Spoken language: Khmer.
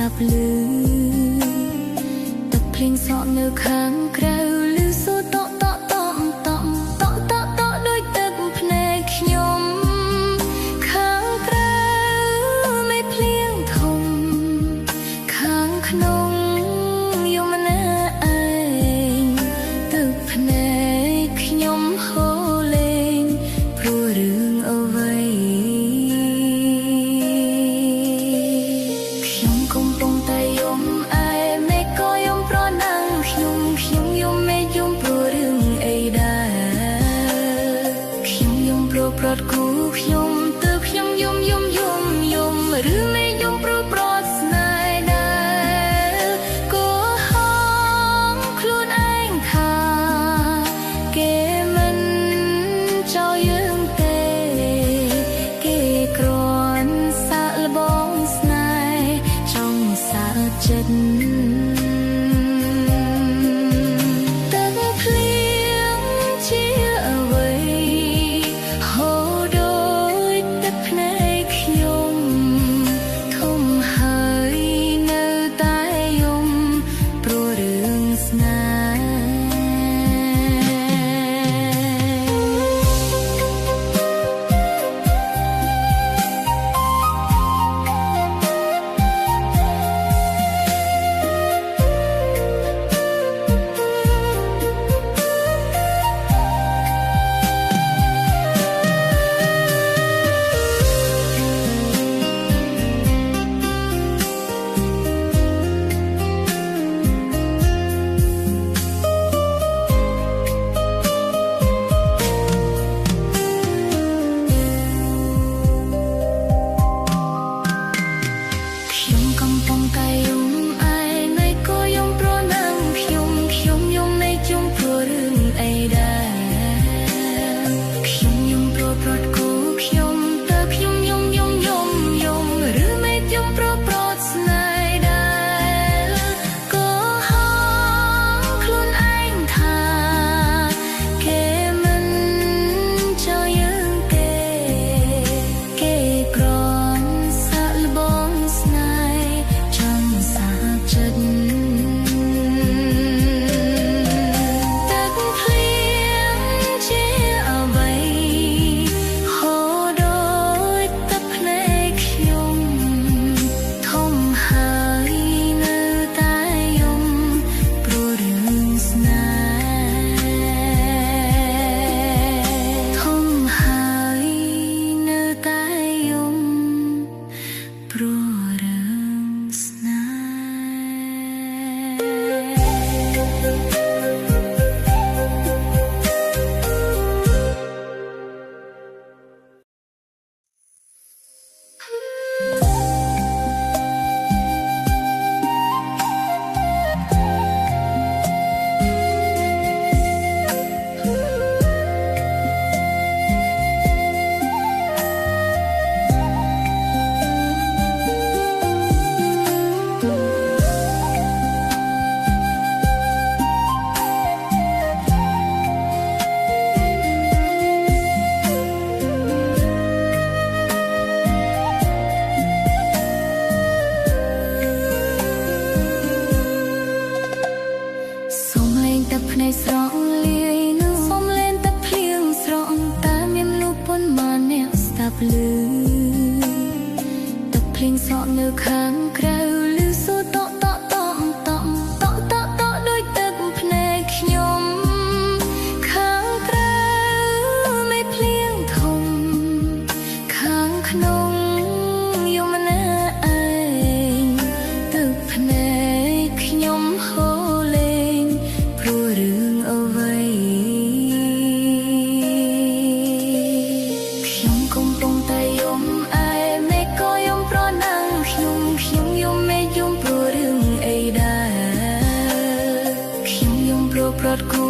ដាប់ឮទឹកភ្លៀងសក់នៅខាងក្រៅឮសូរតក់តក់តក់តក់តក់តក់តក់ដូចទឹកភ្នែកខ្ញុំខាងក្រៅមេភ្លៀងធំខាងក្នុងយមណាឯងទឹកភ្នែកខ្ញុំហូរលេងព្រោះរឿងអ្វីខ្ញុំកំពុងតែយំឯមេឃក៏យំប្រណាំងខ្ញុំយំមេឃយំព្រោះរឿងអីដែរខ្ញុំយំព្រោះប្រត់គូខ្ញុំទើបខ្ញុំយំឬមេឃយំព្រោះប្រត់ស្នេហ៍ដែរក៏ហងខ្លួនឯងថាគេមិនចោលយើងទេគេគ្រាន់សាកល្បងស្នេហ៍ចង់សាកចិត្តទឹកភ្លៀងជាអ្វីហូរដូចទឹកភ្នែកខ្ញុំធំហើយនៅតែយំព្រោះរឿងស្នេខ្ញុំកំពុងតែយំឯមេឃក៏យំប្រណាំងខ្ញុំយំមេឃយំព្រោះរឿងអីដែរខ្ញុំយំព្រោះប្រត់គូខ្ញុំតើខ្ញុំយំឬមេឃយំព្រោះប្រត់ស្នេហ៍ដែរក៏ហងខ្លួនឯងថាគេមិនចោលយើងទេគេគ្រាន់សាកល្បងស្នេហ៍ចង់សាកចិត្តទឹកភ្លៀងជាអ្វីហូរដូចទឹកភ្នែកខ្ញុំធំហើយនៅតែយំព្រោះរឿងស្នេហ៍ធំហើយនៅតែយំព្រោះរឿងស្នេហ៍ សូមលេងទឹកភ្នែកស្រក់លាយនឹងសូមលេងទឹកភ្លៀងស្រក់តែមានមនុស្សប៉ុន្មានអ្នកស្ដាប់ឮទឹកភ្លៀងសក់នៅខាងក្រៅឮសូរតក់តក់តក់តក់តក់តក់តក់ដូចទឹកភ្នែកខ្ញុំខាងក្រៅមេភ្លៀងធំខាងក្នុងយមណាឯងទឹកភ្នែកខ្ញុំហូរលេងព្រោះរឿងអ្វីខ្ញុំកំពុងតែយំឯមេឃក៏យំប្រណាំងខ្ញុំយំមេឃយំព្រោះរឿងអីដែរខ្ញុំយំព្រោះប្រត់គូ